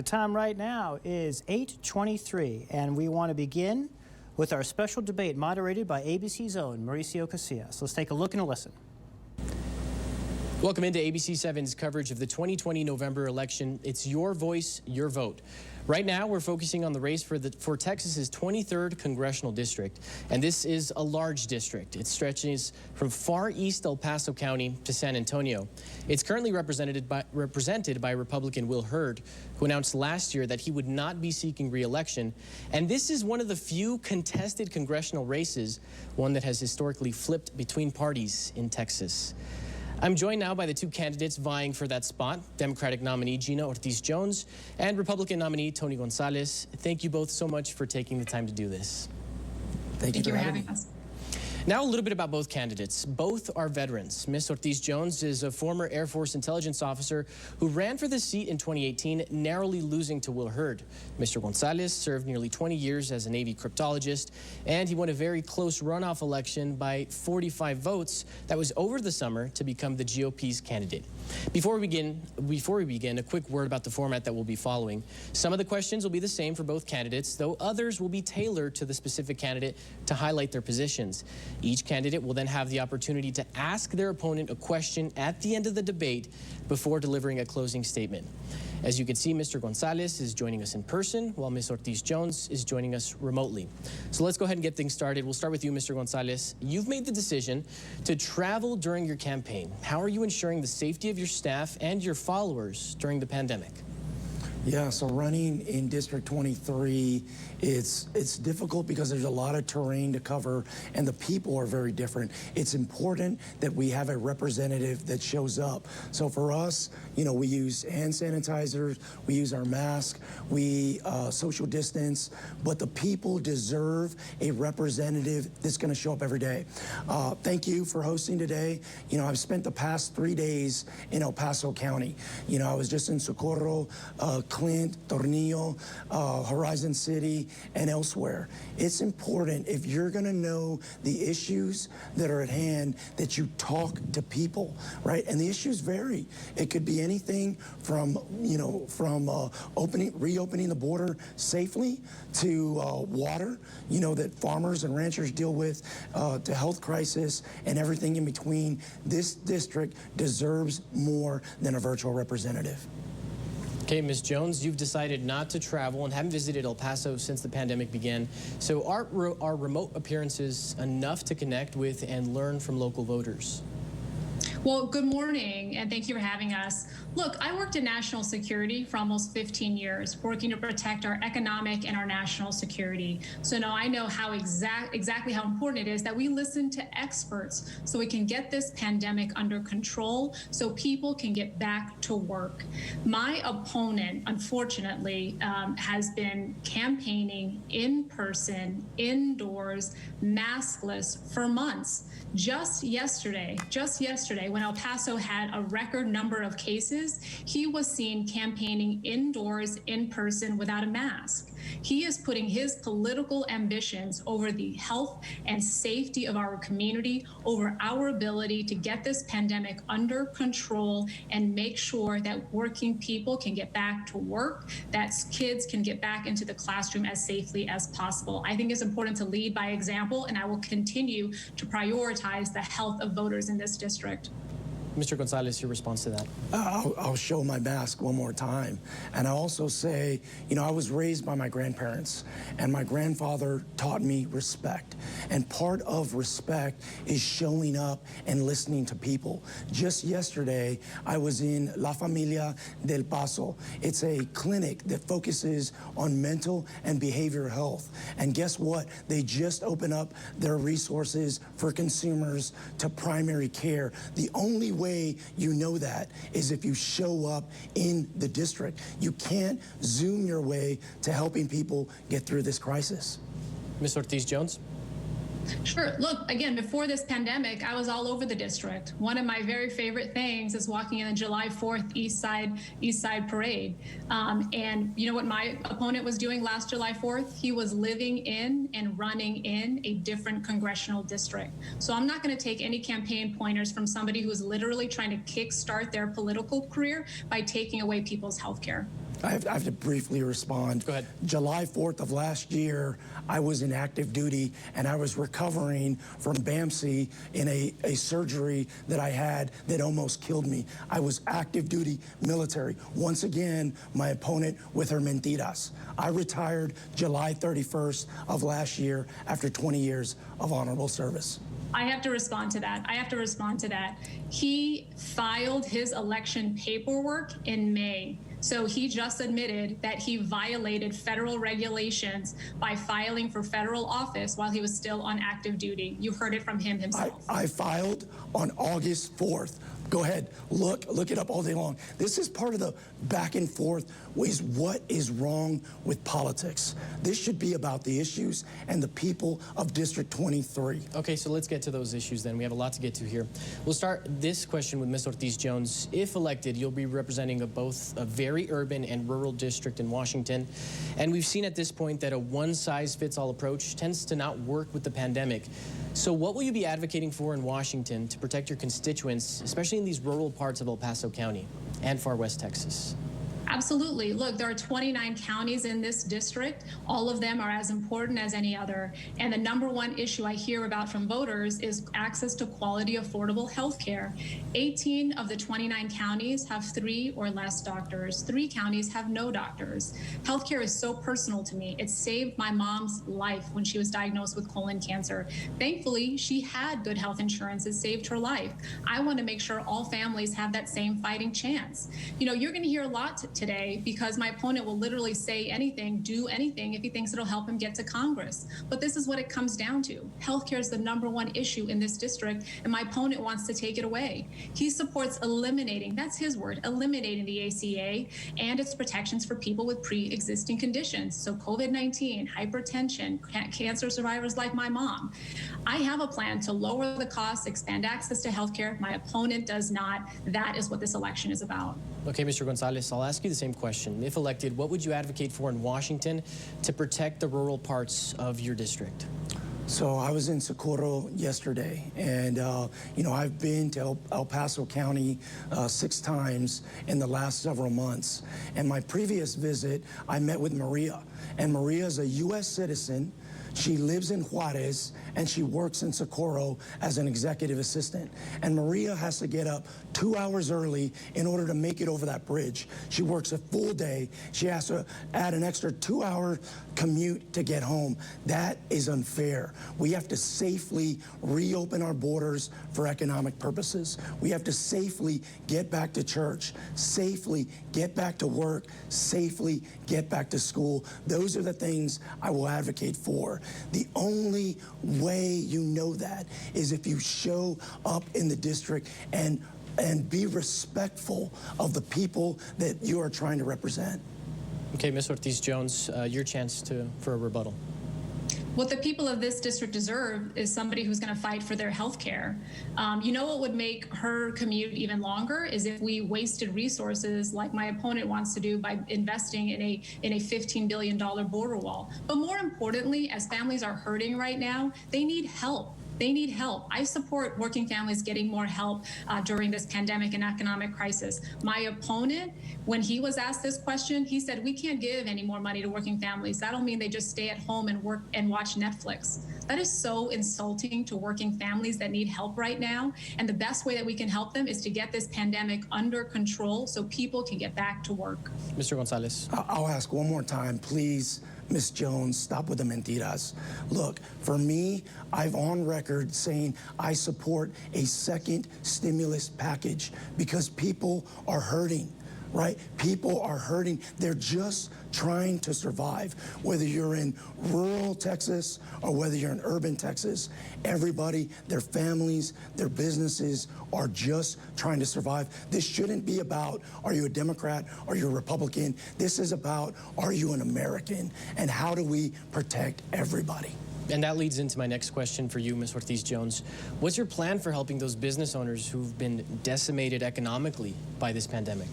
The time right now is 8:23, and we want to begin with our special debate moderated by ABC's own Mauricio Casillas. Let's take a look and a listen. Welcome into ABC 7's coverage of the 2020 November election. It's your voice, your vote. Right now, we're focusing on the race for Texas's 23rd Congressional District, and this is a large district. It stretches from far east El Paso County to San Antonio. It's currently represented by Republican Will Hurd, who announced last year that he would not be seeking re-election, and this is one of the few contested congressional races, one that has historically flipped between parties in Texas. I'm joined now by the two candidates vying for that spot, Democratic nominee Gina Ortiz-Jones and Republican nominee Tony Gonzalez. Thank you both so much for taking the time to do this. Thank you for having us. Now a little bit about both candidates. Both are veterans. Ms. Ortiz-Jones is a former Air Force intelligence officer who ran for the seat in 2018, narrowly losing to Will Hurd. Mr. Gonzalez served nearly 20 years as a Navy cryptologist, and he won a very close runoff election by 45 votes that was over the summer to become the GOP's candidate. Before we begin, a quick word about the format that we'll be following. Some of the questions will be the same for both candidates, though others will be tailored to the specific candidate to highlight their positions. Each candidate will then have the opportunity to ask their opponent a question at the end of the debate before delivering a closing statement. As you can see, Mr. Gonzalez is joining us in person, while Ms. Ortiz-Jones is joining us remotely. So let's go ahead and get things started. We'll start with you, Mr. Gonzalez. You've made the decision to travel during your campaign. How are you ensuring the safety of your staff and your followers during the pandemic? Yeah, so running in District 23, it's difficult because there's a lot of terrain to cover and the people are very different. It's important that we have a representative that shows up. So for us, you know, we use hand sanitizers, we use our mask, we social distance, but the people deserve a representative that's going to show up every day. Thank you for hosting today. You know, I've spent the past 3 days in El Paso County. You know, I was just in Socorro, Clint, Tornillo, Horizon City, and elsewhere. It's important, if you're going to know the issues that are at hand, that you talk to people, right? And the issues vary. It could be anything from, you know, from reopening the border safely to water, you know, that farmers and ranchers deal with, to health crisis and everything in between. This district deserves more than a virtual representative. Okay, Ms. Jones, you've decided not to travel and haven't visited El Paso since the pandemic began. So are remote appearances enough to connect with and learn from local voters? Well, good morning, and thank you for having us. Look, I worked in national security for almost 15 years, working to protect our economic and our national security. So now I know how exactly how important it is that we listen to experts so we can get this pandemic under control so people can get back to work. My opponent, unfortunately, has been campaigning in person, indoors, maskless for months. Just yesterday, when El Paso had a record number of cases, he was seen campaigning indoors, in person, without a mask. He is putting his political ambitions over the health and safety of our community, over our ability to get this pandemic under control and make sure that working people can get back to work, that kids can get back into the classroom as safely as possible. I think it's important to lead by example, and I will continue to prioritize the health of voters in this district. Mr. Gonzalez, your response to that? I'll show my mask one more time. And I also say, you know, I was raised by my grandparents, and my grandfather taught me respect. And part of respect is showing up and listening to people. Just yesterday, I was in La Familia del Paso. It's a clinic that focuses on mental and behavioral health. And guess what? They just opened up their resources for consumers to primary care. The only way you know that is if you show up in the district. You can't Zoom your way to helping people get through this crisis. Ms. Ortiz-Jones? Sure. Look, again, before this pandemic, I was all over the district. One of my very favorite things is walking in the July 4th East Side Parade. And you know what my opponent was doing last July 4th? He was living in and running in a different congressional district. So I'm not going to take any campaign pointers from somebody who's literally trying to kickstart their political career by taking away people's health care. I have to briefly respond. Go ahead. July 4th of last year, I was in active duty and I was recovering from BAMC in a surgery that I had that almost killed me. I was active duty military. Once again, my opponent with her mentiras. I retired July 31st of last year after 20 years of honorable service. I have to respond to that. He filed his election paperwork in May. So he just admitted that he violated federal regulations by filing for federal office while he was still on active duty. You heard it from him himself. I filed on August 4th. Go ahead, look it up all day long. This is part of the back and forth is what is wrong with politics. This should be about the issues and the people of District 23. Okay, so let's get to those issues then. We have a lot to get to here. We'll start this question with Ms. Ortiz-Jones. If elected, you'll be representing both a very urban and rural district in Washington. And we've seen at this point that a one-size-fits-all approach tends to not work with the pandemic. So what will you be advocating for in Washington to protect your constituents, especially in these rural parts of El Paso County and far west Texas? Absolutely. Look, there are 29 counties in this district. All of them are as important as any other. And the number one issue I hear about from voters is access to quality, affordable health care. 18 of the 29 counties have 3 or less doctors. 3 counties have no doctors. Healthcare is so personal to me. It saved my mom's life when she was diagnosed with colon cancer. Thankfully, she had good health insurance. It saved her life. I want to make sure all families have that same fighting chance. You know, you're going to hear a lot today because my opponent will literally say anything, do anything if he thinks it'll help him get to Congress. But this is what it comes down to. Healthcare is the number one issue in this district, and my opponent wants to take it away. He supports eliminating, that's his word, eliminating the ACA and its protections for people with pre-existing conditions. So COVID-19, hypertension, cancer survivors like my mom. I have a plan to lower the costs, expand access to healthcare. My opponent does not. That is what this election is about. Okay, Mr. Gonzalez, I'll ask you the same question. If elected, what would you advocate for in Washington to protect the rural parts of your district? So I was in Socorro yesterday, and you know, I've been to El Paso County 6 times in the last several months. And my previous visit, I met with Maria, and Maria is a U.S. citizen. She lives in Juarez, and she works in Socorro as an executive assistant. And Maria has to get up 2 hours early in order to make it over that bridge. She works a full day. She has to add an extra 2-hour commute to get home. That is unfair. We have to safely reopen our borders for economic purposes. We have to safely get back to church, safely get back to work, safely get back to school. Those are the things I will advocate for. The only way you know that is if you show up in the district and be respectful of the people that you are trying to represent. Okay, Ms. Ortiz-Jones, your chance for a rebuttal. What the people of this district deserve is somebody who's going to fight for their health care. You know what would make her commute even longer is if we wasted resources like my opponent wants to do by investing in a $15 billion border wall. But more importantly, as families are hurting right now, they need help. They need help. I support working families getting more help during this pandemic and economic crisis. My opponent, when he was asked this question, he said, we can't give any more money to working families. That'll mean they just stay at home and work and watch Netflix. That is so insulting to working families that need help right now. And the best way that we can help them is to get this pandemic under control so people can get back to work. Mr. Gonzalez. I'll ask one more time, please. Ms. Jones, stop with the mentiras. Look, for me, I've on record saying I support a second stimulus package because people are hurting, right? People are hurting. They're just trying to survive. Whether you're in rural Texas or whether you're in urban Texas, everybody, their families, their businesses are just trying to survive. This shouldn't be about, are you a Democrat or you're a Republican? This is about, are you an American? And how do we protect everybody? And that leads into my next question for you, Ms. Ortiz-Jones. What's your plan for helping those business owners who've been decimated economically by this pandemic?